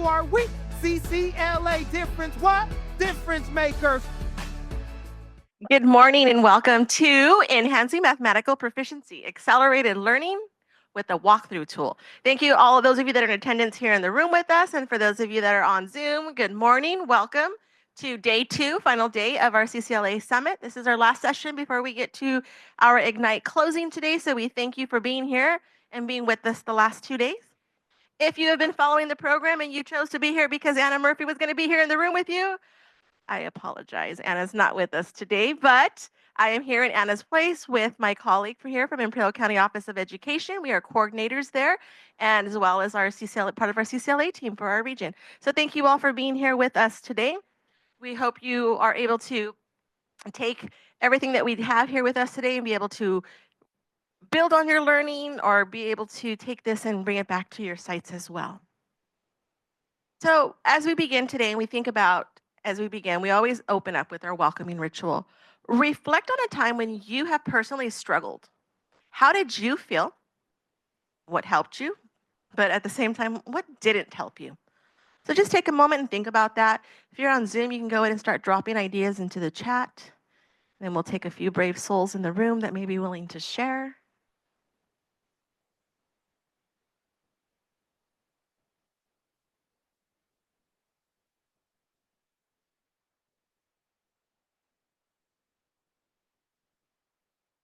who are we? CCLA difference what? Difference makers. Good morning and welcome to Enhancing Mathematical Proficiency, Accelerated Learning with the Walkthrough Tool. Thank you all of those of you that are in attendance here in the room with us, and for those of you that are on Zoom, good morning. Welcome to day 2, final day of our CCLA Summit. This is our last session before we get to our Ignite closing today, so we thank you for being here and being with us the last 2 days. If you have been following the program and you chose to be here because Anna Murphy was going to be here in the room with you, I apologize. Anna's not with us today, but I am here in Anna's place with my colleague from Imperial County Office of Education. We are coordinators there, and as well as our CCLA, part of our CCLA team for our region. So thank you all for being here with us today. We hope you are able to take everything that we have here with us today and be able to build on your learning or be able to take this and bring it back to your sites as well. So as we begin today and we think about we always open up with our welcoming ritual. Reflect on a time when you have personally struggled. How did you feel? What helped you? But at the same time, what didn't help you? So just take a moment and think about that. If you're on Zoom, you can go ahead and start dropping ideas into the chat. Then we'll take a few brave souls in the room that may be willing to share.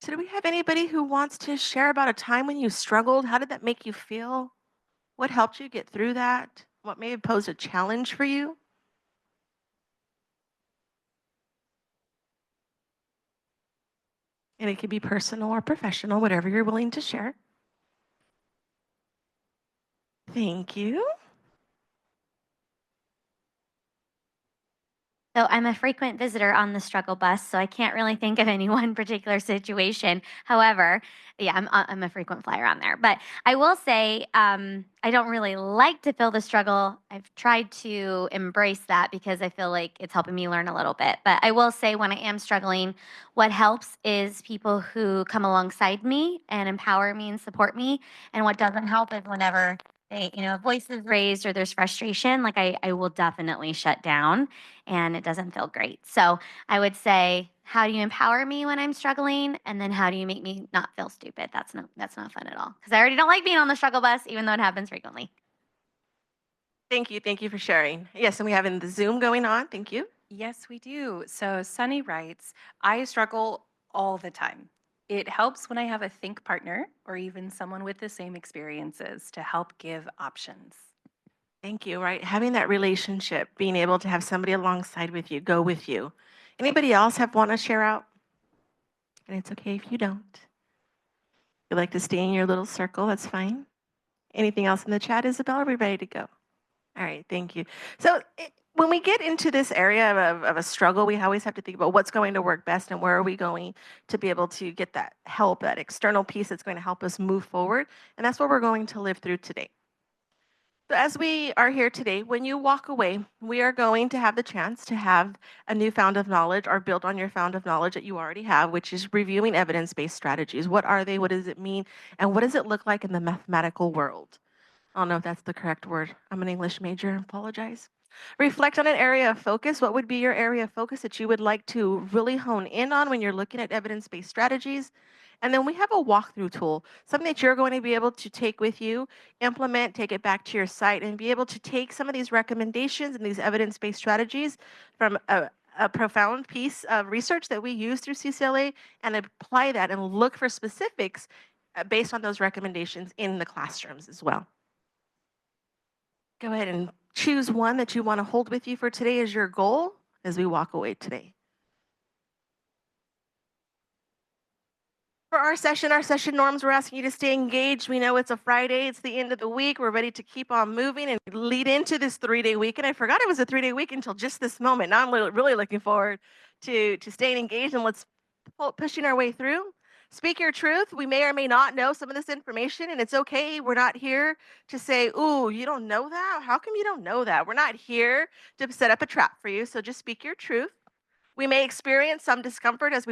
So do we have anybody who wants to share about a time when you struggled? How did that make you feel? What helped you get through that? What may have posed a challenge for you? And it could be personal or professional, whatever you're willing to share. Thank you. So I'm a frequent visitor on the struggle bus, so I can't really think of any one particular situation. However, yeah, I'm a frequent flyer on there. But I will say I don't really like to feel the struggle. I've tried to embrace that because I feel like it's helping me learn a little bit. But I will say when I am struggling, what helps is people who come alongside me and empower me and support me. And what doesn't help is whenever a voice is raised or there's frustration, like I will definitely shut down and it doesn't feel great. So I would say, how do you empower me when I'm struggling? And then how do you make me not feel stupid? That's not fun at all. Because I already don't like being on the struggle bus, even though it happens frequently. Thank you for sharing. Yes, and we have in the Zoom going on. Thank you. Yes, we do. So Sunny writes, I struggle all the time. It helps when I have a think partner or even someone with the same experiences to help give options. Thank you, right? Having that relationship, being able to have somebody alongside with you, go with you. Anybody else want to share out? And it's okay if you don't. If you like to stay in your little circle, that's fine. Anything else in the chat, Isabel? Are we ready to go? All right, thank you. So when we get into this area of a struggle, we always have to think about what's going to work best and where are we going to be able to get that help, that external piece that's going to help us move forward. And that's what we're going to live through today. So as we are here today, when you walk away, we are going to have the chance to have a new found of knowledge or build on your found of knowledge that you already have, which is reviewing evidence-based strategies. What are they? What does it mean? And what does it look like in the mathematical world? I don't know if that's the correct word. I'm an English major, I apologize. Reflect on an area of focus. What would be your area of focus that you would like to really hone in on when you're looking at evidence-based strategies? And then we have a walkthrough tool, something that you're going to be able to take with you, implement, take it back to your site, and be able to take some of these recommendations and these evidence-based strategies from a profound piece of research that we use through CCLA and apply that and look for specifics based on those recommendations in the classrooms as well. Go ahead and choose one that you want to hold with you for today as your goal as we walk away today. For our session norms, we're asking you to stay engaged. We know it's a Friday, it's the end of the week. We're ready to keep on moving and lead into this 3-day weekend. I forgot it was a 3-day week until just this moment. Now I'm really looking forward to staying engaged and let's pushing our way through. Speak your truth. We may or may not know some of this information, and it's okay. We're not here to say, ooh, you don't know that? How come you don't know that? We're not here to set up a trap for you, so just speak your truth. We may experience some discomfort as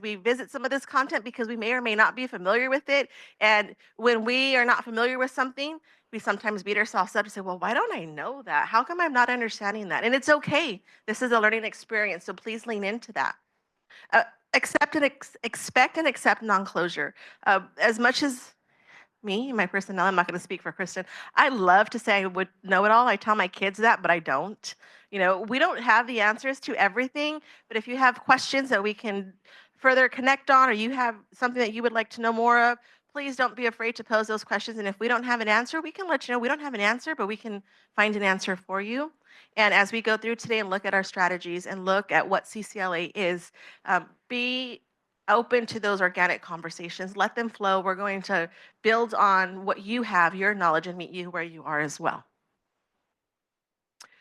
we visit some of this content because we may or may not be familiar with it. And when we are not familiar with something, we sometimes beat ourselves up to say, well, why don't I know that? How come I'm not understanding that? And it's okay. This is a learning experience, so please lean into that. Uh, expect and accept non-closure. As much as me, my personality, I'm not going to speak for Kristin. I love to say I would know it all. I tell my kids that, but I don't. You know, we don't have the answers to everything, but if you have questions that we can further connect on, or you have something that you would like to know more of, please don't be afraid to pose those questions. And if we don't have an answer, we can let you know we don't have an answer, but we can find an answer for you. And as we go through today and look at our strategies and look at what CCLA is, be open to those organic conversations. Let them flow. We're going to build on what you have, your knowledge, and meet you where you are as well.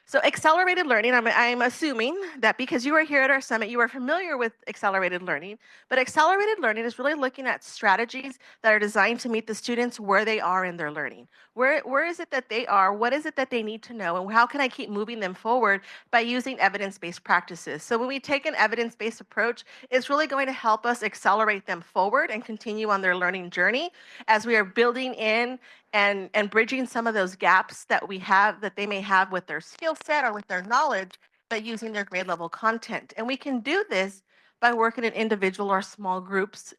So accelerated learning, I'm assuming that because you are here at our summit, you are familiar with accelerated learning, but accelerated learning is really looking at strategies that are designed to meet the students where they are in their learning. Where is it that they are? What is it that they need to know? And how can I keep moving them forward by using evidence-based practices? So when we take an evidence-based approach, it's really going to help us accelerate them forward and continue on their learning journey as we are building in and bridging some of those gaps that we have that they may have with their skill set or with their knowledge, but using their grade level content. And we can do this by working in individual or small groups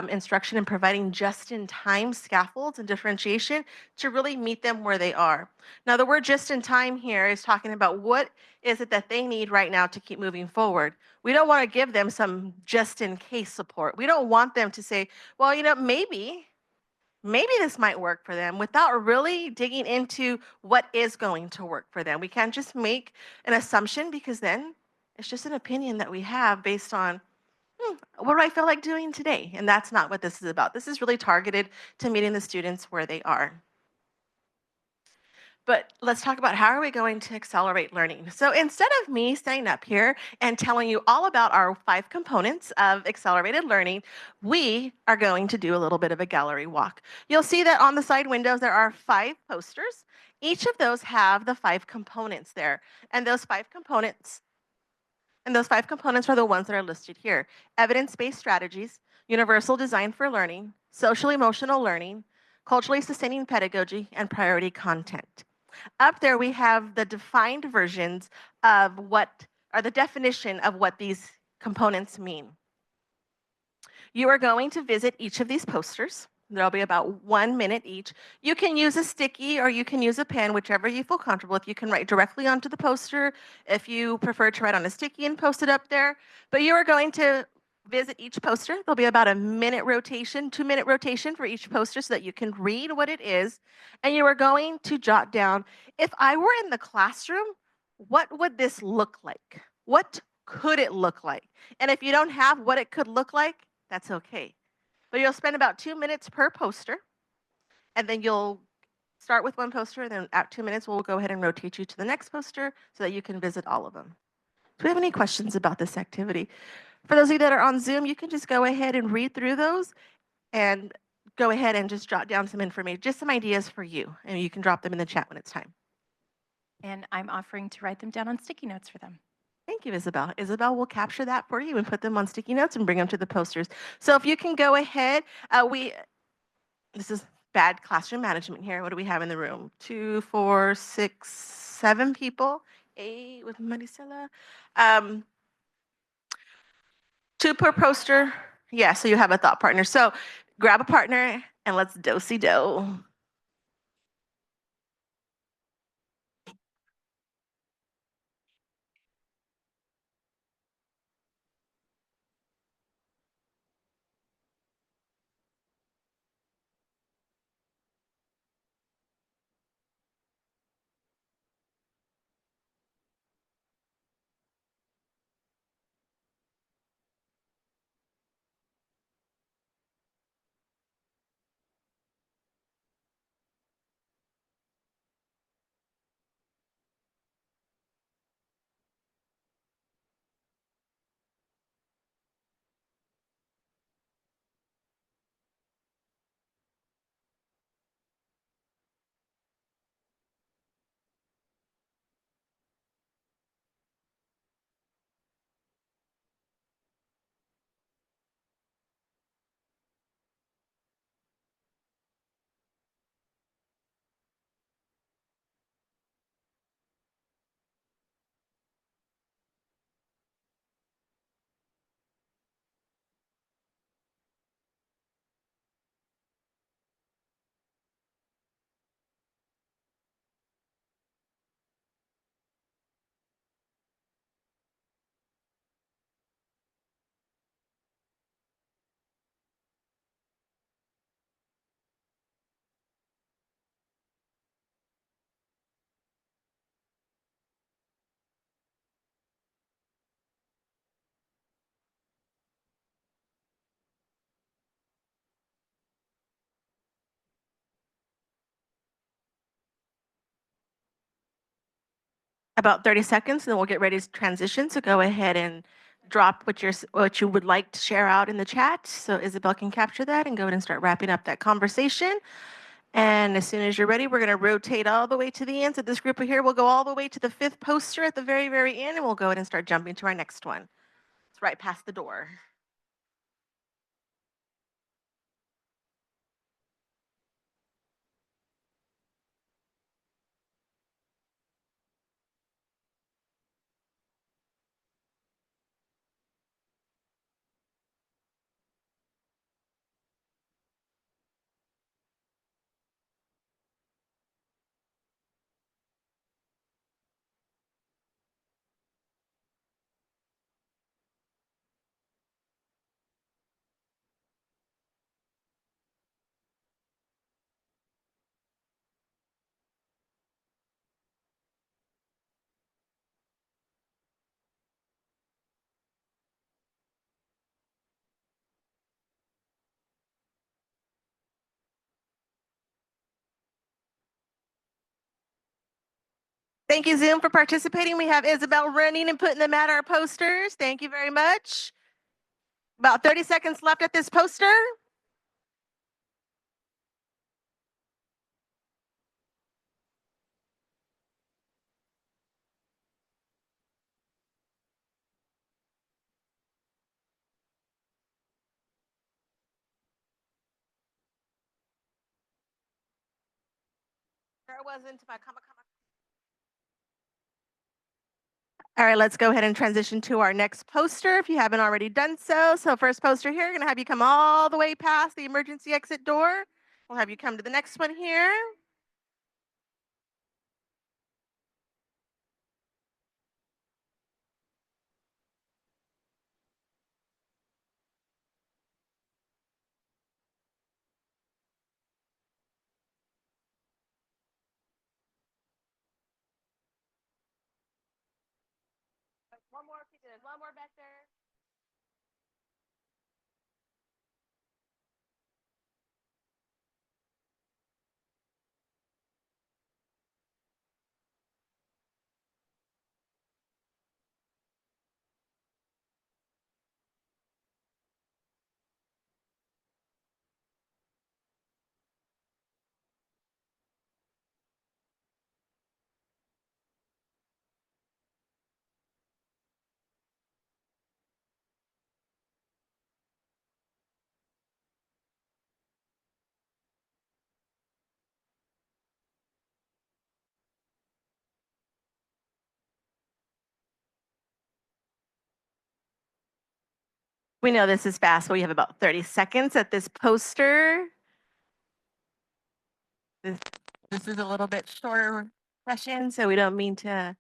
instruction and providing just-in-time scaffolds and differentiation to really meet them where they are. Now, the word just-in-time here is talking about what is it that they need right now to keep moving forward. We don't want to give them some just-in-case support. We don't want them to say, well, you know, maybe this might work for them without really digging into what is going to work for them. We can't just make an assumption because then it's just an opinion that we have based on what do I feel like doing today? And that's not what this is about. This is really targeted to meeting the students where they are. But let's talk about how are we going to accelerate learning. So instead of me standing up here and telling you all about our 5 components of accelerated learning, we are going to do a little bit of a gallery walk. You'll see that on the side windows there are 5 posters. Each of those have the 5 components there. And those 5 components are the ones that are listed here. Evidence-based strategies, universal design for learning, social emotional learning, culturally sustaining pedagogy, and priority content. Up there, we have the defined versions of what, or the definition of what these components mean. You are going to visit each of these posters. There'll be about 1 minute each. You can use a sticky or you can use a pen, whichever you feel comfortable with. You can write directly onto the poster if you prefer to write on a sticky and post it up there. But you are going to visit each poster. There'll be about a minute rotation, 2-minute rotation for each poster so that you can read what it is. And you are going to jot down, if I were in the classroom, what would this look like? What could it look like? And if you don't have what it could look like, that's okay. But you'll spend about 2 minutes per poster, and then you'll start with one poster, and then at 2 minutes, we'll go ahead and rotate you to the next poster so that you can visit all of them. Do we have any questions about this activity? For those of you that are on Zoom, you can just go ahead and read through those and go ahead and just jot down some information, just some ideas for you, and you can drop them in the chat when it's time. And I'm offering to write them down on sticky notes for them. Thank you, Isabel. Isabel will capture that for you and put them on sticky notes and bring them to the posters. So if you can go ahead, this is bad classroom management here. What do we have in the room? 2, 4, 6, 7 people. 8 with Maricela. 2 per poster. Yeah, so you have a thought partner. So grab a partner and let's do-si-do. About 30 seconds, and then we'll get ready to transition. So go ahead and drop what you would like to share out in the chat, so Isabel can capture that and go ahead and start wrapping up that conversation. And as soon as you're ready, we're going to rotate all the way to the end. So this group here will go all the way to the 5th poster at the very, very end, and we'll go ahead and start jumping to our next one. It's right past the door. Thank you, Zoom, for participating. We have Isabel running and putting them at our posters. Thank you very much. About 30 seconds left at this poster. There wasn't my comma. All right, let's go ahead and transition to our next poster if you haven't already done so. So first poster here, going to have you come all the way past the emergency exit door. We'll have you come to the next one here. One more, one more back there. We know this is fast, but we have about 30 seconds at this poster. This is a little bit shorter session, so we don't mean to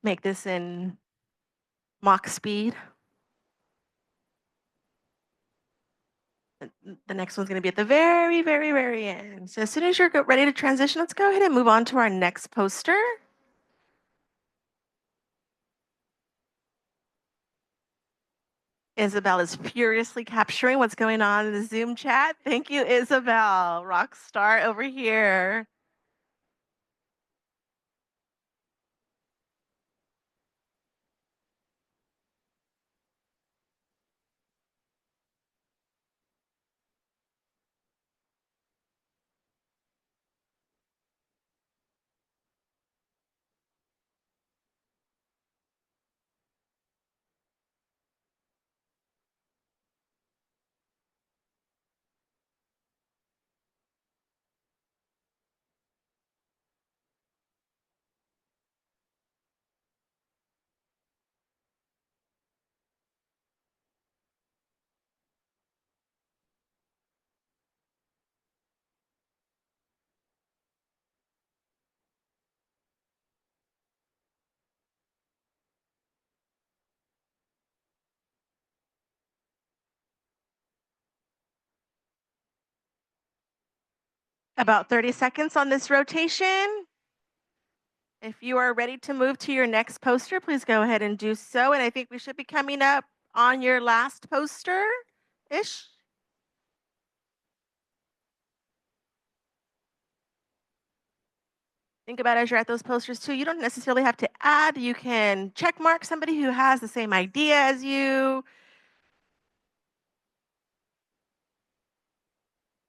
make this in mock speed. The next one's going to be at the very, very, very end. So as soon as you're ready to transition, let's go ahead and move on to our next poster. Isabel is furiously capturing what's going on in the Zoom chat. Thank you, Isabel. Rock star over here. About 30 seconds on this rotation. If you are ready to move to your next poster, please go ahead and do so. And I think we should be coming up on your last poster-ish. Think about as you're at those posters too. You don't necessarily have to add. You can check mark somebody who has the same idea as you.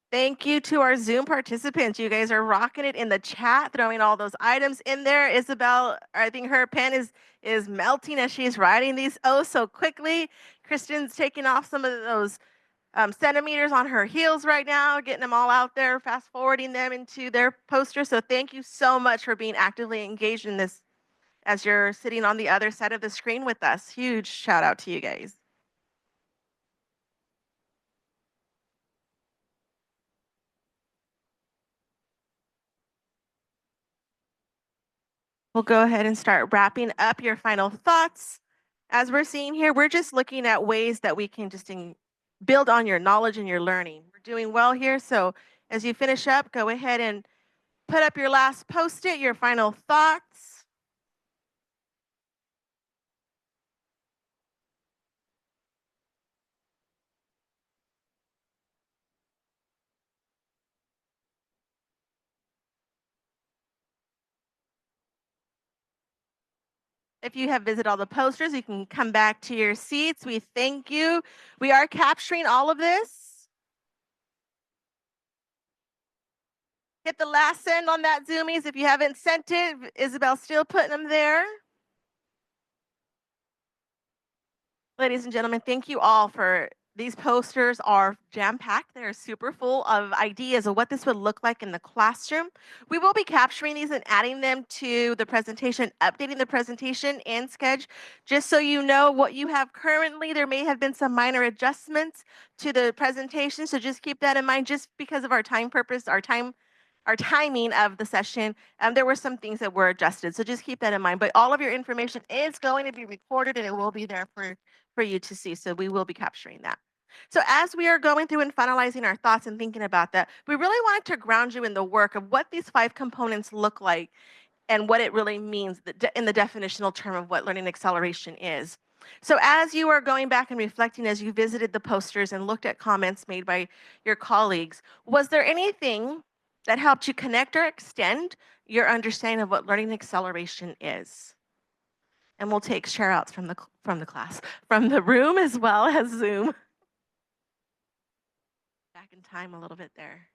Thank you to our Zoom participants. You guys are rocking it in the chat, throwing all those items in there. Isabel, I think her pen is melting as she's writing these oh so quickly. Kristin's taking off some of those centimeters on her heels right now, getting them all out there, fast forwarding them into their poster. So thank you so much for being actively engaged in this as you're sitting on the other side of the screen with us. Huge shout out to you guys. We'll go ahead and start wrapping up your final thoughts. As we're seeing here, we're just looking at ways that we can just build on your knowledge and your learning. We're doing well here. So as you finish up, go ahead and put up your last post-it, your final thoughts. If you have visited all the posters, you can come back to your seats. We thank you. We are capturing all of this. Hit the last send on that, Zoomies. If you haven't sent it, Isabel's still putting them there. Ladies and gentlemen, thank you all for these posters are jam-packed. They're super full of ideas of what this would look like in the classroom. We will be capturing these and adding them to the presentation, updating the presentation and sketch, just so you know what you have currently. There may have been some minor adjustments to the presentation, so just keep that in mind. Just because of our time purpose, our timing of the session, there were some things that were adjusted, so just keep that in mind. But all of your information is going to be recorded and it will be there for you to see, so we will be capturing that. So as we are going through and finalizing our thoughts and thinking about that, we really wanted to ground you in the work of what these 5 components look like and what it really means in the definitional term of what learning acceleration is. So as you are going back and reflecting, as you visited the posters and looked at comments made by your colleagues, was there anything that helped you connect or extend your understanding of what learning acceleration is? And we'll take share outs from the class, from the room as well as Zoom. Back in time a little bit there.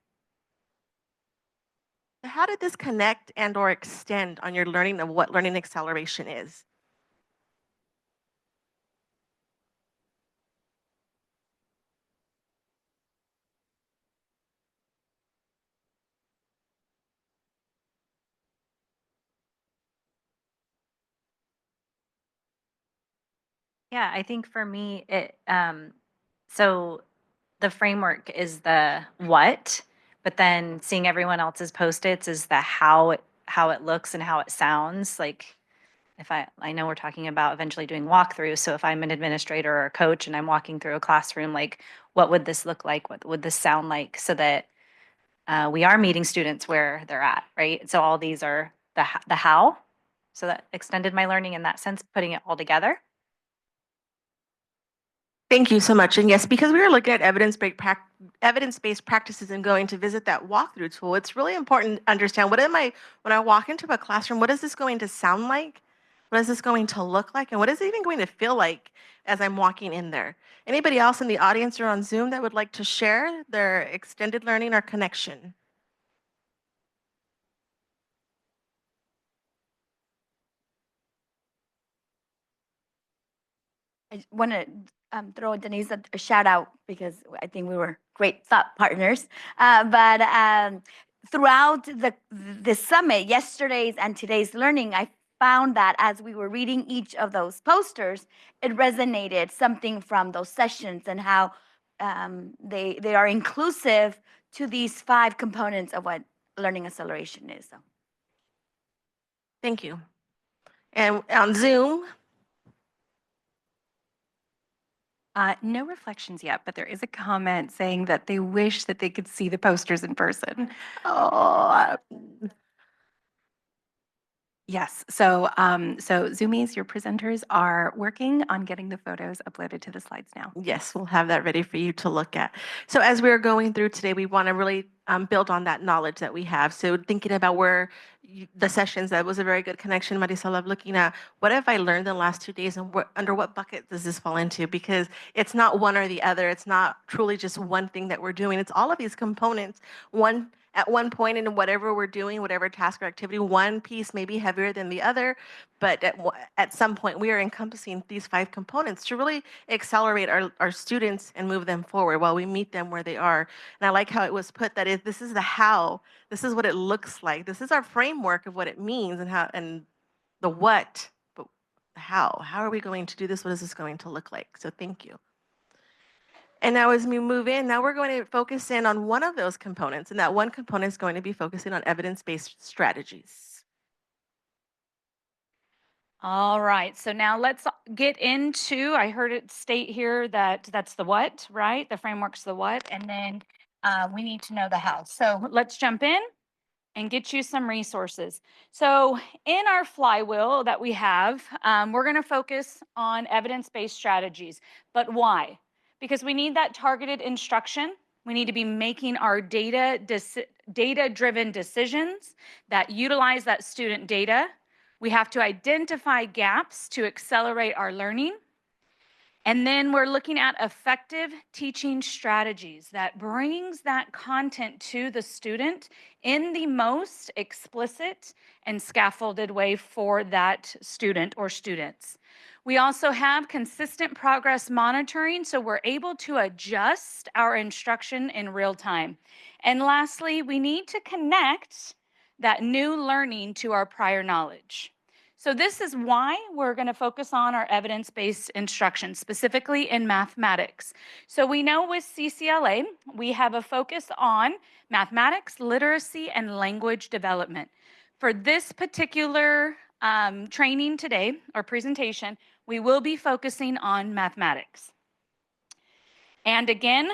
So how did this connect and or extend on your learning of what learning acceleration is? Yeah, I think for me, so the framework is the what, but then seeing everyone else's post-its is the how it looks and how it sounds. Like if I know we're talking about eventually doing walkthroughs, so if I'm an administrator or a coach and I'm walking through a classroom, like what would this look like? What would this sound like? So that we are meeting students where they're at, right? So all these are the how. So that extended my learning in that sense, putting it all together. Thank you so much. And yes, because we were looking at evidence-based practices and going to visit that walkthrough tool, it's really important to understand when I walk into a classroom, what is this going to sound like? What is this going to look like? And what is it even going to feel like as I'm walking in there? Anybody else in the audience or on Zoom that would like to share their extended learning or connection? I want to throw Denise a shout out because I think we were great thought partners. But throughout the summit, yesterday's and today's learning, I found that as we were reading each of those posters, it resonated something from those sessions and how they are inclusive to these 5 components of what learning acceleration is. So. Thank you. And on Zoom, No reflections yet, but there is a comment saying that they wish that they could see the posters in person. oh, Yes. So Zoomies, your presenters are working on getting the photos uploaded to the slides now. Yes, we'll have that ready for you to look at. So as we're going through today, we want to really build on that knowledge that we have. So thinking about where the sessions, that was a very good connection, Marisol, of looking at what have I learned in the last 2 days and under what bucket does this fall into? Because it's not one or the other. It's not truly just one thing that we're doing. It's all of these components. At one point in whatever we're doing, whatever task or activity, one piece may be heavier than the other, but at some point we are encompassing these 5 components to really accelerate our students and move them forward while we meet them where they are. And I like how it was put that this is the how, this is what it looks like, this is our framework of what it means and how, and the what, but the how are we going to do this? What is this going to look like? So thank you. And now as we move in, now we're going to focus in on one of those components, and that one component is going to be focusing on evidence-based strategies. All right, so now let's get into, I heard it state here that that's the what, right? The framework's the what, and then we need to know the how. So let's jump in and get you some resources. So in our flywheel that we have, we're gonna focus on evidence-based strategies. But why? Because we need that targeted instruction. We need to be making our data-driven decisions that utilize that student data. We have to identify gaps to accelerate our learning. And then we're looking at effective teaching strategies that brings that content to the student in the most explicit and scaffolded way for that student or students. We also have consistent progress monitoring, so we're able to adjust our instruction in real time. And lastly, we need to connect that new learning to our prior knowledge. So this is why we're going to focus on our evidence-based instruction, specifically in mathematics. So we know with CCLA, we have a focus on mathematics, literacy, and language development. For this particular training today, or presentation, we will be focusing on mathematics. And again,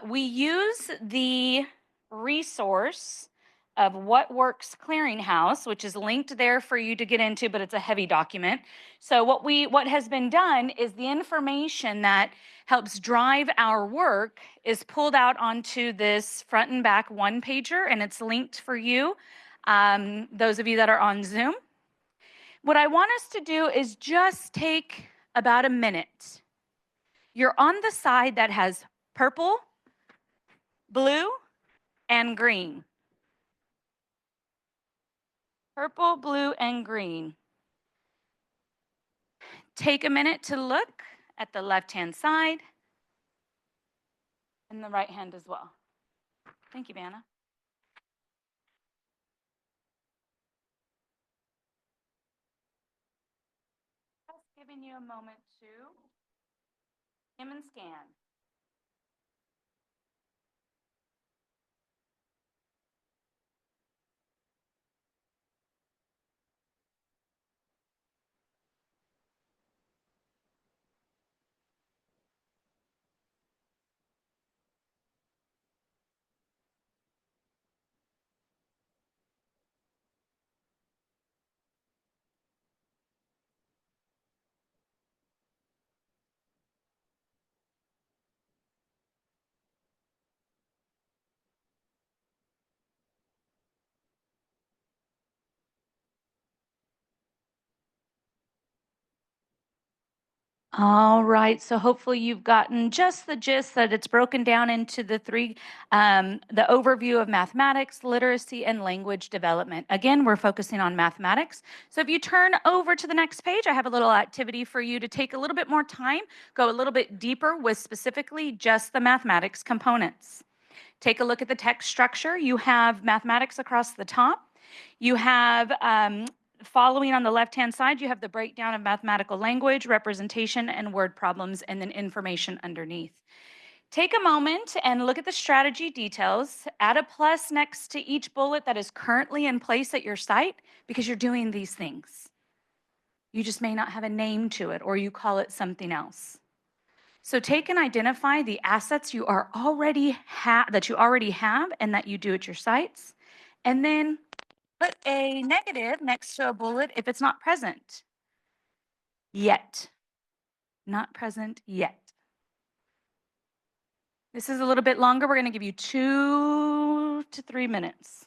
we use the resource of What Works Clearinghouse, which is linked there for you to get into, but it's a heavy document. So what has been done is the information that helps drive our work is pulled out onto this front and back one pager, and it's linked for you, those of you that are on Zoom. What I want us to do is just take about a minute. You're on the side that has purple, blue, and green. Purple, blue, and green. Take a minute to look at the left-hand side and the right hand as well. Thank you, Banna. Just giving you a moment to skim and scan. All right, so hopefully you've gotten just the gist that it's broken down into the three, the overview of mathematics, literacy, and language development. Again, we're focusing on mathematics. So if you turn over to the next page, I have a little activity for you to take a little bit more time, go a little bit deeper with specifically just the mathematics components. Take a look at the text structure. You have mathematics across the top. You have following on the left-hand side, you have the breakdown of mathematical language, representation, and word problems, and then information underneath. Take a moment and look at the strategy details. Add a plus next to each bullet that is currently in place at your site because you're doing these things. You just may not have a name to it, or you call it something else. So take and identify the assets you are already that you already have and that you do at your sites, and then put a negative next to a bullet if it's not present. Yet. Not present yet. This is a little bit longer. We're going to give you 2 to 3 minutes.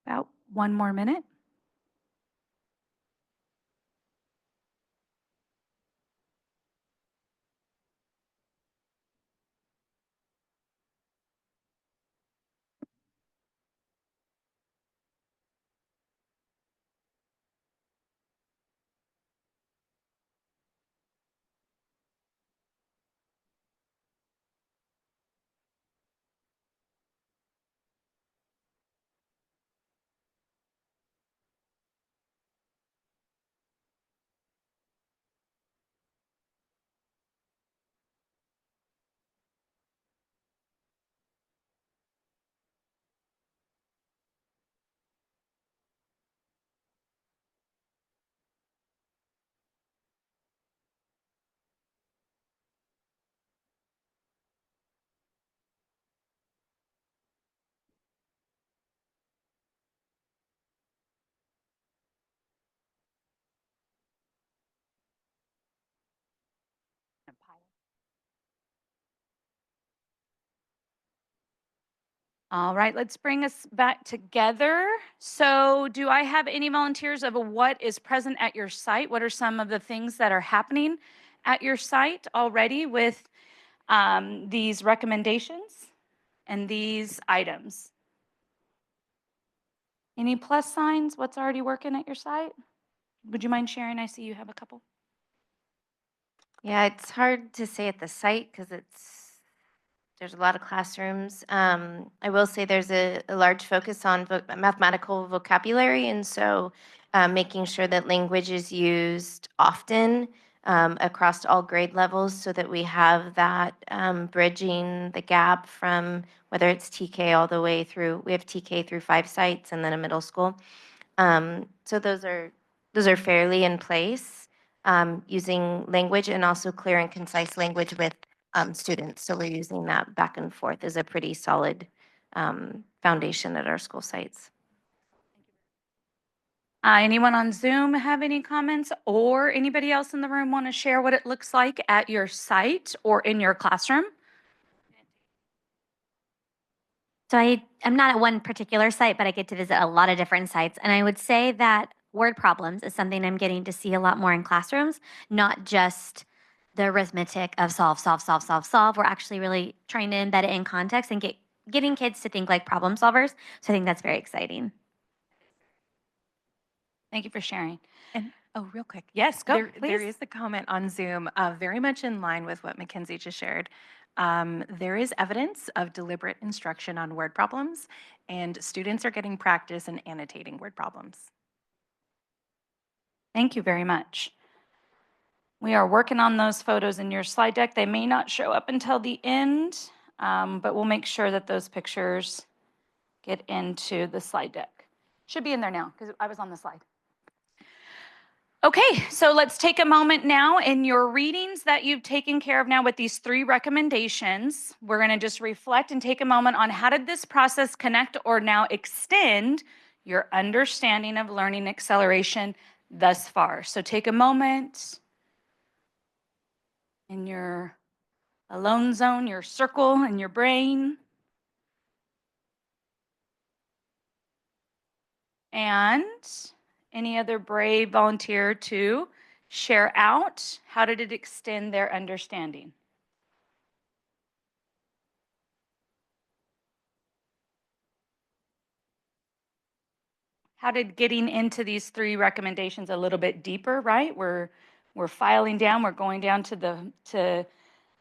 About 1 more minute. All right, let's bring us back together. So, do I have any volunteers of what is present at your site? What are some of the things that are happening at your site already with these recommendations and these items? Any plus signs? What's already working at your site? Would you mind sharing? I see you have a couple. Yeah, it's hard to say at the site because there's a lot of classrooms. I will say there's a large focus on mathematical vocabulary, and so making sure that language is used often across all grade levels so that we have that bridging the gap from whether it's TK all the way through. We have TK through 5 sites and then a middle school. So those are fairly in place, using language and also clear and concise language with students. So we're using that back and forth as a pretty solid foundation at our school sites. Anyone on Zoom have any comments, or anybody else in the room want to share what it looks like at your site or in your classroom? So I'm not at one particular site, but I get to visit a lot of different sites. And I would say that word problems is something I'm getting to see a lot more in classrooms, not just the arithmetic of solve, solve, solve, solve, solve. We're actually really trying to embed it in context and getting kids to think like problem solvers. So I think that's very exciting. Thank you for sharing. And oh, real quick. Yes, go, There please. is a comment on Zoom, very much in line with what Mackenzie just shared. There is evidence of deliberate instruction on word problems, and students are getting practice in annotating word problems. Thank you very much. We are working on those photos in your slide deck. They may not show up until the end, but we'll make sure that those pictures get into the slide deck. Should be in there now because I was on the slide. Okay, so let's take a moment now in your readings that you've taken care of now with these 3 recommendations. We're going to just reflect and take a moment on how did this process connect or now extend your understanding of learning acceleration thus far. So take a moment in your alone zone, your circle in your brain. And any other brave volunteer to share out, how did it extend their understanding? How did getting into these 3 recommendations a little bit deeper, right? We're filing down, we're going down to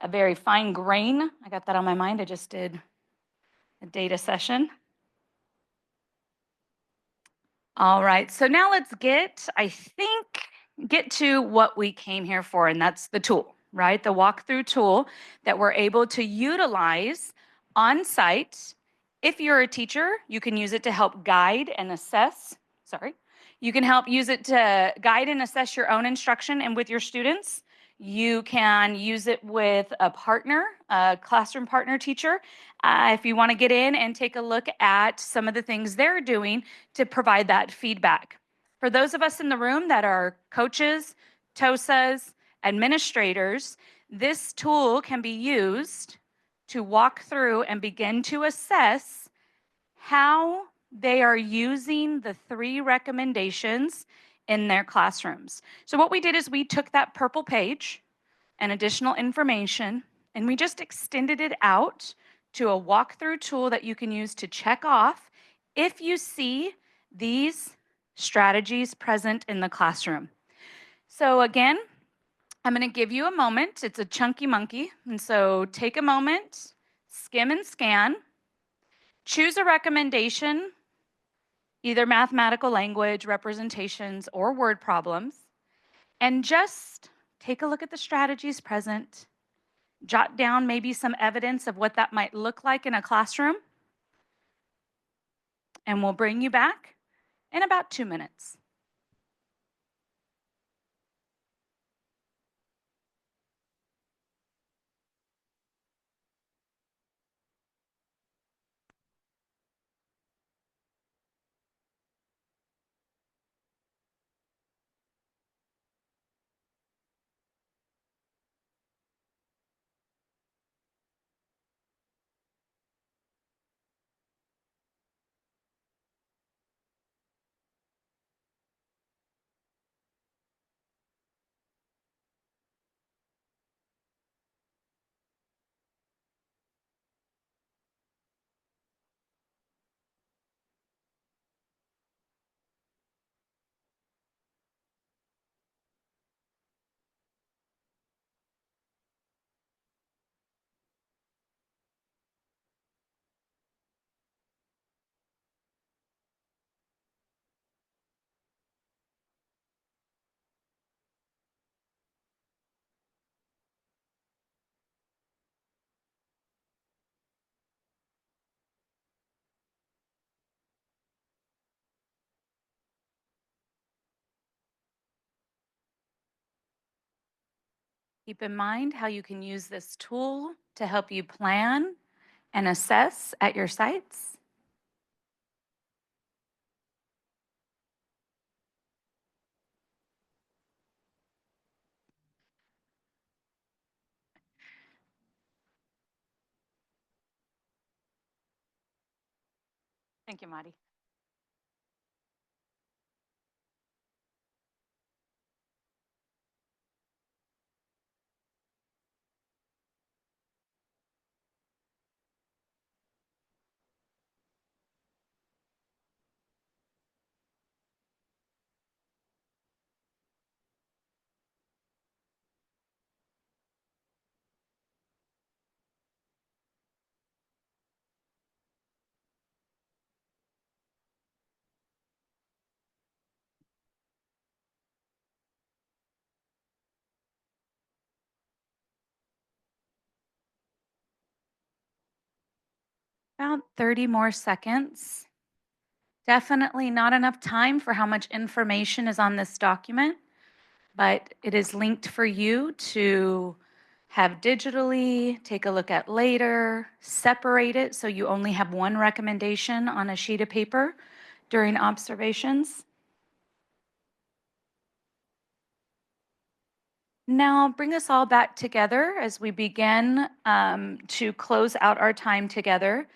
a very fine grain. I got that on my mind. I just did a data session. All right, so now let's get to what we came here for, and that's the tool, right? The walkthrough tool that we're able to utilize on site. If you're a teacher, you can use it to help guide and assess. You can help use it to guide and assess your own instruction and with your students. You can use it with a partner, a classroom partner teacher, if you want to get in and take a look at some of the things they're doing to provide that feedback. For those of us in the room that are coaches, TOSAs, administrators, this tool can be used to walk through and begin to assess how they are using the 3 recommendations in their classrooms. So what we did is we took that purple page and additional information, and we just extended it out to a walkthrough tool that you can use to check off if you see these strategies present in the classroom. So again, I'm going to give you a moment. It's a chunky monkey, and so take a moment, skim and scan, choose a recommendation, either mathematical language, representations, or word problems, and just take a look at the strategies present. Jot down maybe some evidence of what that might look like in a classroom, and we'll bring you back in about 2 minutes. Keep in mind how you can use this tool to help you plan and assess at your sites. Thank you, Madi. About 30 more seconds. Definitely not enough time for how much information is on this document. but it is linked for you to have digitally, take a look at later, separate it so you only have one recommendation on a sheet of paper during observations. Now, bring us all back together as we begin to close out our time together.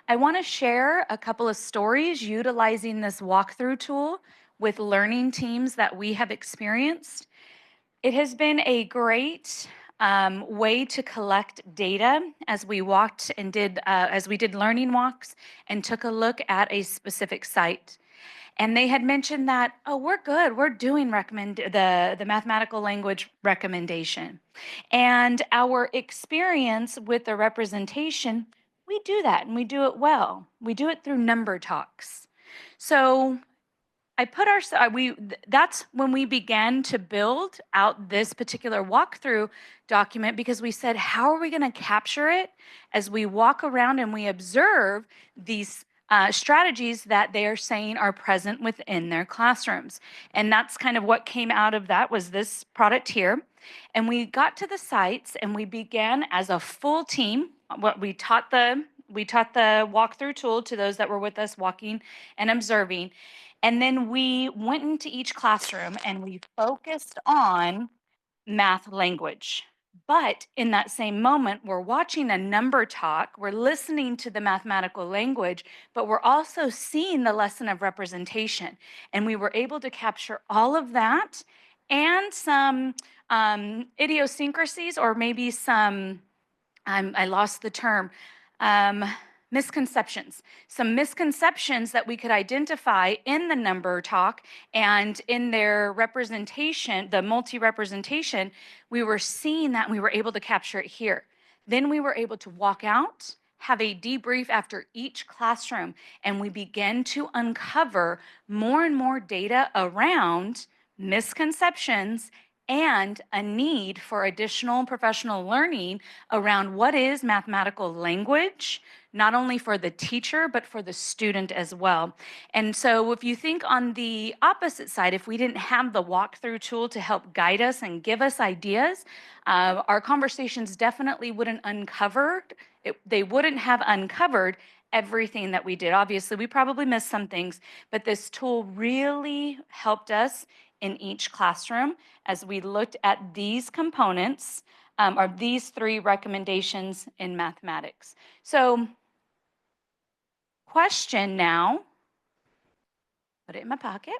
I want to share a couple of stories utilizing this walkthrough tool with learning teams that we have experienced. It has been a great way to collect data as we walked and as we did learning walks and took a look at a specific site. And they had mentioned that, oh, we're good. We're doing the mathematical language recommendation. And our experience with the representation, we do that and we do it well. We do it through number talks. So I put that's when we began to build out this particular walkthrough document, because we said, how are we going to capture it as we walk around and we observe these strategies that they are saying are present within their classrooms? And that's kind of what came out of that, was this product here. And we got to the sites and we began as a full team. What we taught the walkthrough tool to those that were with us walking and observing. And then we went into each classroom and we focused on math language. But in that same moment, we're watching a number talk, we're listening to the mathematical language, but we're also seeing the lesson of representation. And we were able to capture all of that and some idiosyncrasies, or maybe some, I lost the term, misconceptions. Some misconceptions that we could identify in the number talk and in their representation, the multi-representation, we were seeing that and we were able to capture it here. Then we were able to walk out, have a debrief after each classroom, and we began to uncover more and more data around misconceptions and a need for additional professional learning around what is mathematical language, not only for the teacher, but for the student as well. And so if you think on the opposite side, if we didn't have the walkthrough tool to help guide us and give us ideas, our conversations definitely wouldn't they wouldn't have uncovered everything that we did. Obviously, we probably missed some things, but this tool really helped us in each classroom as we looked at these components, or these 3 recommendations in mathematics. So, question now, put it in my pocket.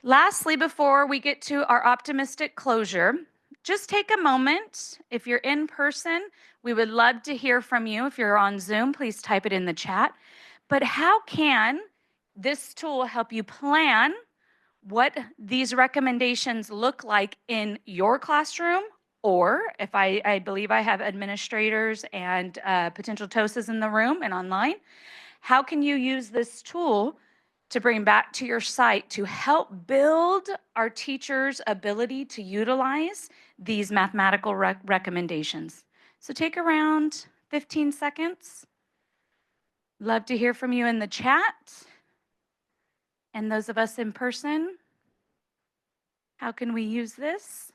Lastly, before we get to our optimistic closure, just take a moment. If you're in person, we would love to hear from you. If you're on Zoom, please type it in the chat. But how can this tool help you plan what these recommendations look like in your classroom? Or if I believe I have administrators and potential TOSAs in the room and online, how can you use this tool to bring back to your site to help build our teachers' ability to utilize these mathematical recommendations? So take around 15 seconds. Love to hear from you in the chat. And those of us in person, how can we use this?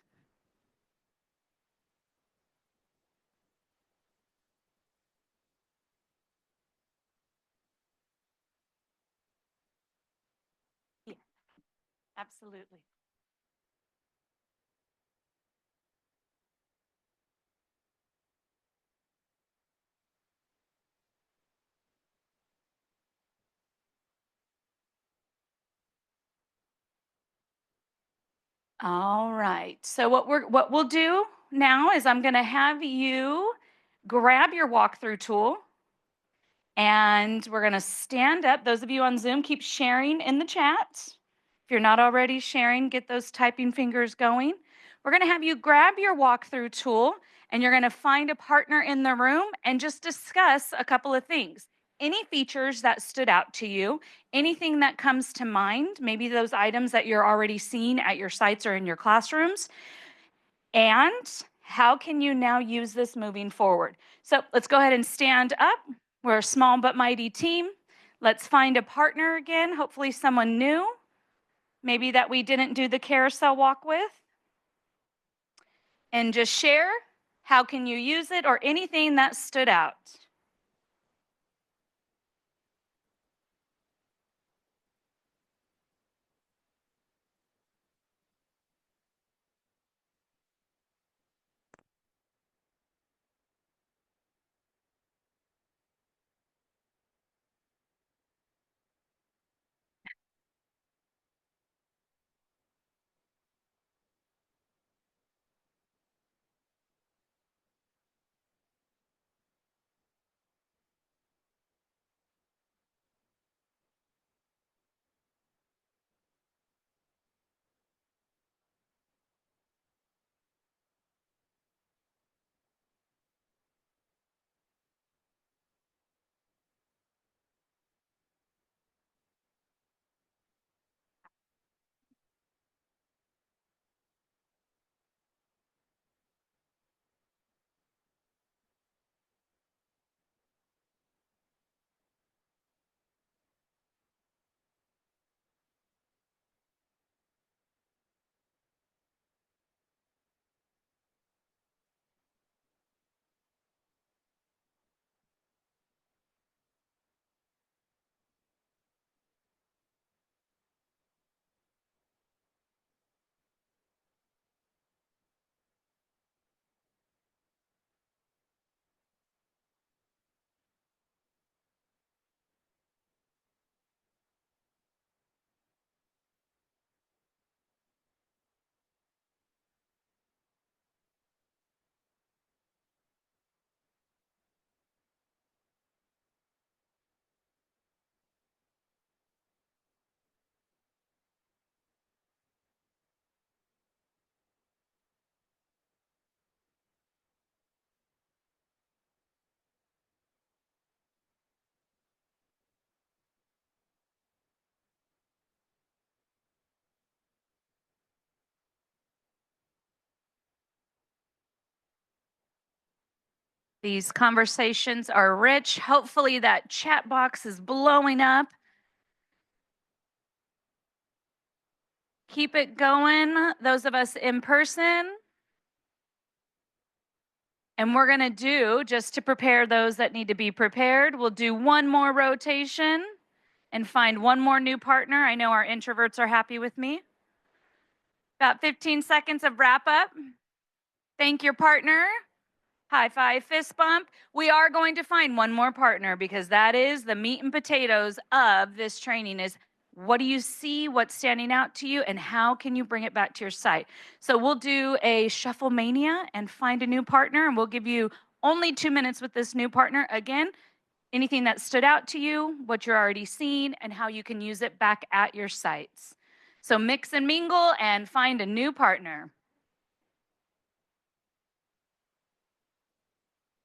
Yeah, absolutely. All right. So what we'll do now is I'm going to have you grab your walkthrough tool, and we're going to stand up. Those of you on Zoom, keep sharing in the chat. If you're not already sharing, get those typing fingers going. We're going to have you grab your walkthrough tool, and you're going to find a partner in the room and just discuss a couple of things. Any features that stood out to you, anything that comes to mind, maybe those items that you're already seeing at your sites or in your classrooms, and how can you now use this moving forward? So let's go ahead and stand up. We're a small but mighty team. Let's find a partner again, hopefully someone new, maybe that we didn't do the carousel walk with. and just share how can you use it or anything that stood out. These conversations are rich. Hopefully that chat box is blowing up. Keep it going, those of us in person. And we're going to do, just to prepare those that need to be prepared, we'll do one more rotation and find one more new partner. I know our introverts are happy with me. About 15 seconds of wrap up. Thank your partner. High five, fist bump. We are going to find one more partner because that is the meat and potatoes of this training is what do you see, what's standing out to you, and how can you bring it back to your site? So we'll do a shuffle mania and find a new partner, and we'll give you only 2 minutes with this new partner. Again, anything that stood out to you, what you're already seeing, and how you can use it back at your sites. So mix and mingle and find a new partner.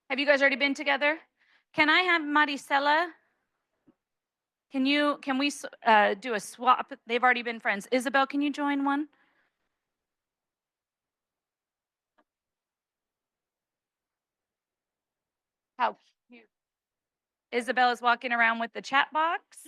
Have you guys already been together? Can I have Maricela? Can we do a swap? They've already been friends. Isabel, can you join one? How cute. Isabel is walking around with the chat box.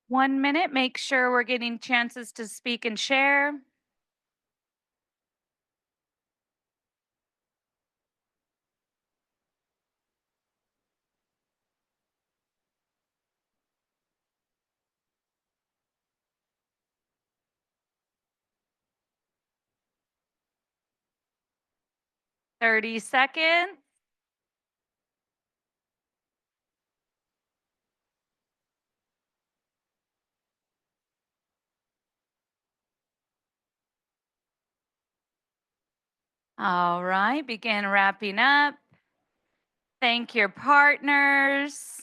One minute, make sure we're getting chances to speak and share. Thirty seconds. All right, begin wrapping up. Thank your partners.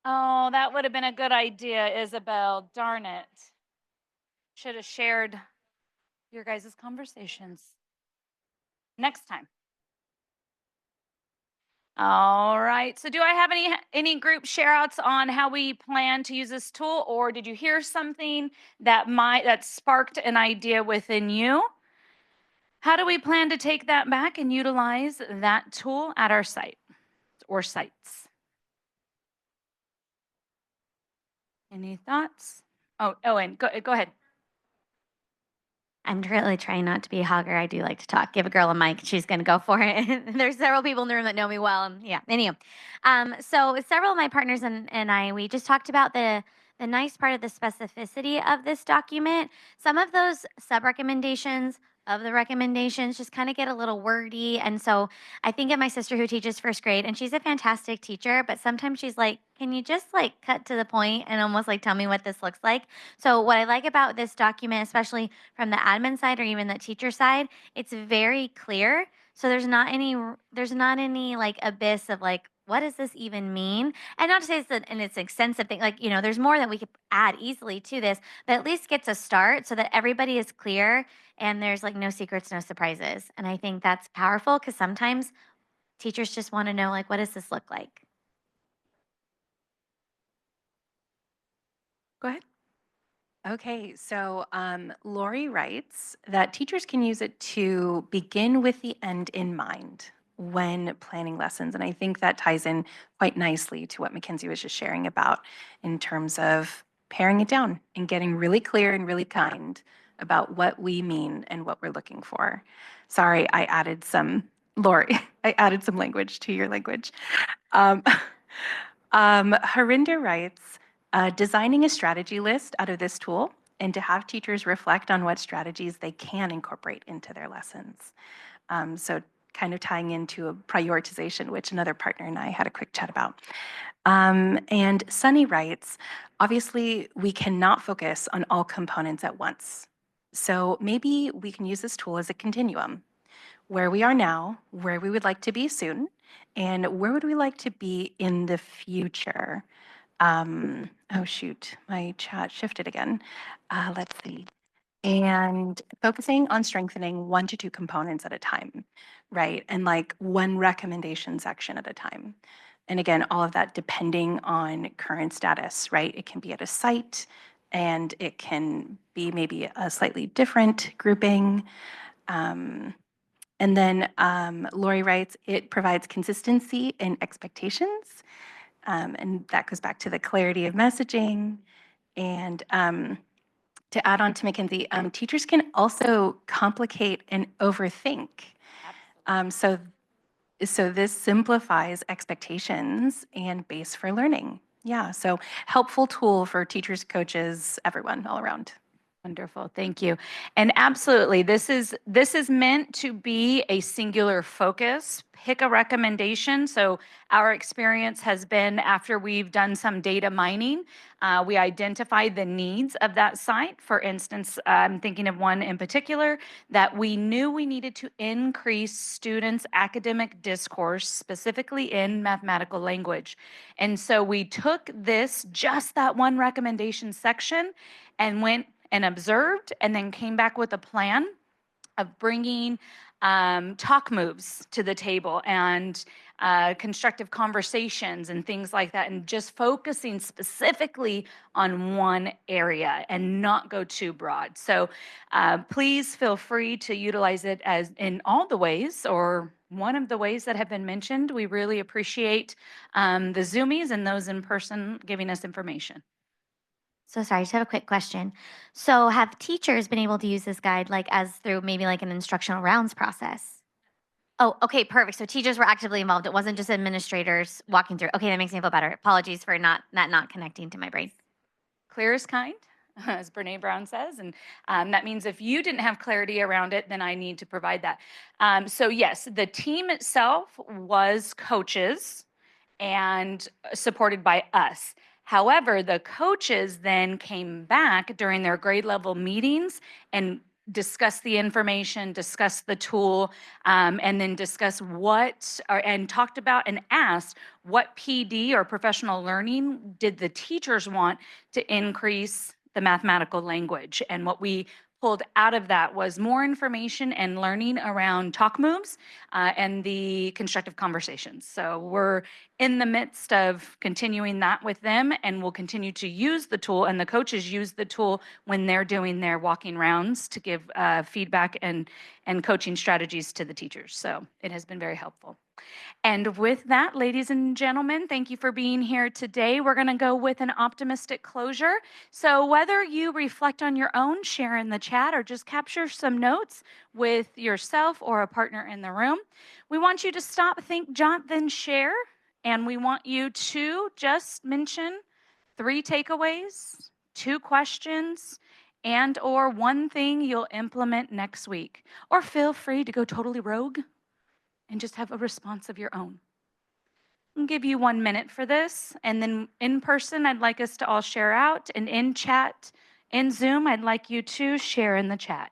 Oh, that would have been a good idea, Isabel. Darn it. Should have shared your guys' conversations. Next time. All right. So do I have any group share outs on how we plan to use this tool, or did you hear something that sparked an idea within you? How do we plan to take that back and utilize that tool at our site or sites? Any thoughts? Oh, and go ahead. I'm really trying not to be a hogger. I do like to talk. Give a girl a mic. She's going to go for it. There's several people in the room that know me well. And yeah, anyhow. So several of my partners and I, we just talked about the nice part of the specificity of this document. Some of those sub-recommendations of the recommendations just kind of get a little wordy. And so I think of my sister who teaches first grade, and she's a fantastic teacher, but sometimes she's like, can you just like cut to the point and almost like tell me what this looks like? So what I like about this document, especially from the admin side or even the teacher side, it's very clear. So there's not any like abyss of like, what does this even mean? And not to say it's an extensive thing. Like, there's more that we could add easily to this, but at least gets a start so that everybody is clear and there's like no secrets, no surprises. And I think that's powerful because sometimes teachers just want to know, like, what does this look like? Go ahead. Okay, so Lori writes that teachers can use it to begin with the end in mind when planning lessons. And I think that ties in quite nicely to what Mackenzie was just sharing about in terms of paring it down and getting really clear and really kind about what we mean and what we're looking for. Sorry, Lori, I added some language to your language. Um, Harinder writes, designing a strategy list out of this tool and to have teachers reflect on what strategies they can incorporate into their lessons. So kind of tying into a prioritization, which another partner and I had a quick chat about. And Sunny writes, obviously we cannot focus on all components at once. So maybe we can use this tool as a continuum, where we are now, where we would like to be soon, and where would we like to be in the future. Oh shoot, my chat shifted again. Let's see. And focusing on strengthening 1 to 2 components at a time, right? And like one recommendation section at a time. And again, all of that depending on current status, right? It can be at a site and it can be maybe a slightly different grouping. And then Lori writes, it provides consistency in expectations. And that goes back to the clarity of messaging. And to add on to Mackenzie, teachers can also complicate and overthink. So this simplifies expectations and base for learning. Yeah, so helpful tool for teachers, coaches, everyone all around. Wonderful, thank you. And absolutely, this is meant to be a singular focus. Pick a recommendation. So our experience has been after we've done some data mining, we identify the needs of that site. For instance, I'm thinking of one in particular that we knew we needed to increase students' academic discourse, specifically in mathematical language. And so we took just that one recommendation section and went and observed and then came back with a plan of bringing talk moves to the table and constructive conversations and things like that, and just focusing specifically on one area and not go too broad. So please feel free to utilize it as in all the ways or one of the ways that have been mentioned. We really appreciate the Zoomies and those in person giving us information. So sorry, I just have a quick question. So have teachers been able to use this guide like as through maybe like an instructional rounds process? Oh, okay, perfect. So teachers were actively involved. It wasn't just administrators walking through. Okay, that makes me feel better. Apologies for not connecting to my brain. Clear as kind, as Brene Brown says. And that means if you didn't have clarity around it, then I need to provide that. So yes, the team itself was coaches and supported by us. However, the coaches then came back during their grade level meetings and discussed the information, discussed the tool, and then discussed and talked about and asked what PD or professional learning did the teachers want to increase the mathematical language. And what we pulled out of that was more information and learning around talk moves and the constructive conversations. So we're in the midst of continuing that with them, and we'll continue to use the tool, and the coaches use the tool when they're doing their walking rounds to give feedback and coaching strategies to the teachers. So it has been very helpful. And with that, ladies and gentlemen, thank you for being here today. We're going to go with an optimistic closure. So whether you reflect on your own, share in the chat, or just capture some notes with yourself or a partner in the room, we want you to stop, think, jot, then share. And we want you to just mention 3 takeaways, 2 questions, and or one thing you'll implement next week. Or feel free to go totally rogue and just have a response of your own. I'll give you 1 minute for this, and then in person, I'd like us to all share out, and in chat, in Zoom, I'd like you to share in the chat.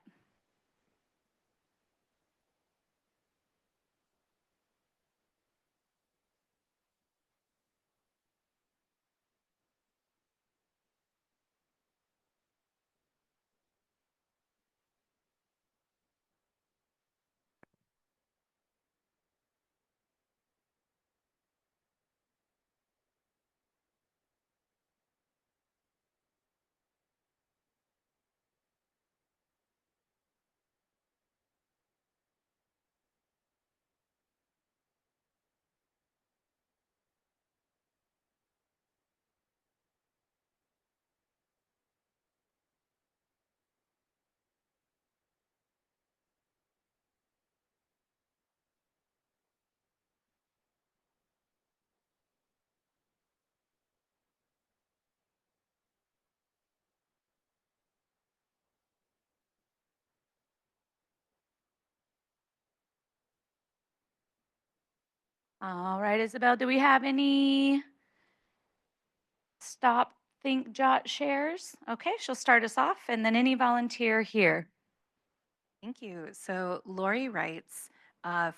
All right, Isabel, do we have any stop, think, jot shares? Okay, she'll start us off, and then any volunteer here. Thank you. So Lori writes,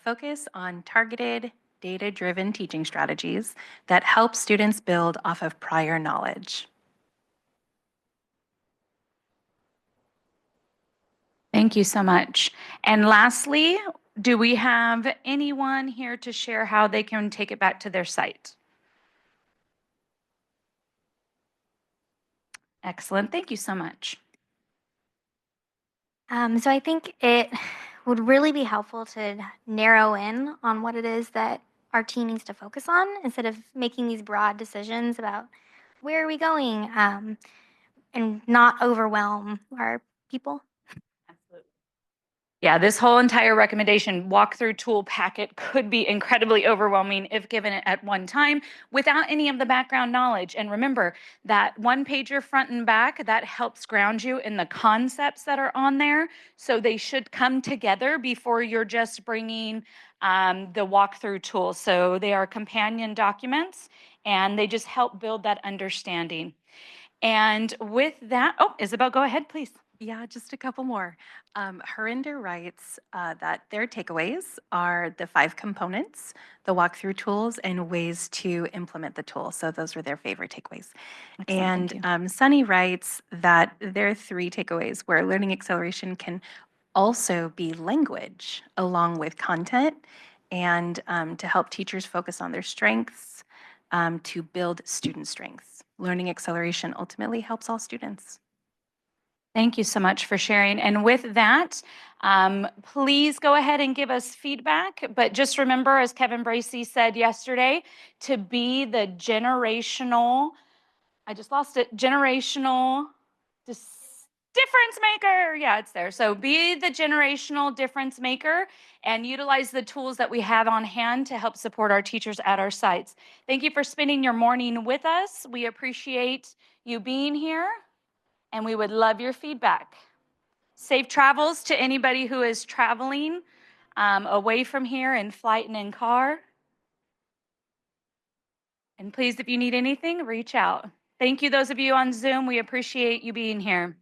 focus on targeted, data-driven teaching strategies that help students build off of prior knowledge. Thank you so much. And lastly, do we have anyone here to share how they can take it back to their site? Excellent. Thank you so much. So I think it would really be helpful to narrow in on what it is that our team needs to focus on instead of making these broad decisions about where are we going, and not overwhelm our people. Yeah, this whole entire recommendation walkthrough tool packet could be incredibly overwhelming if given it at one time without any of the background knowledge. And remember that one pager front and back, that helps ground you in the concepts that are on there. So they should come together before you're just bringing the walkthrough tool. So they are companion documents and they just help build that understanding. And with that, oh, Isabel, go ahead, please. Yeah, just a couple more. Harinder writes that their takeaways are the 5 components, the walkthrough tools, and ways to implement the tool. So those were their favorite takeaways. Excellent, And Sunny writes that there are 3 takeaways where learning acceleration can also be language along with content, and to help teachers focus on their strengths, to build student strengths. Learning acceleration ultimately helps all students. Thank you so much for sharing. And with that, please go ahead and give us feedback. But just remember, as Kevin Bracey said yesterday, to be the generational, I just lost it, generational difference maker. Yeah, it's there. So be the generational difference maker and utilize the tools that we have on hand to help support our teachers at our sites. Thank you for spending your morning with us. We appreciate you being here, and we would love your feedback. Safe travels to anybody who is traveling away from here in flight and in car. And please, if you need anything, reach out. Thank you, those of you on Zoom. We appreciate you being here.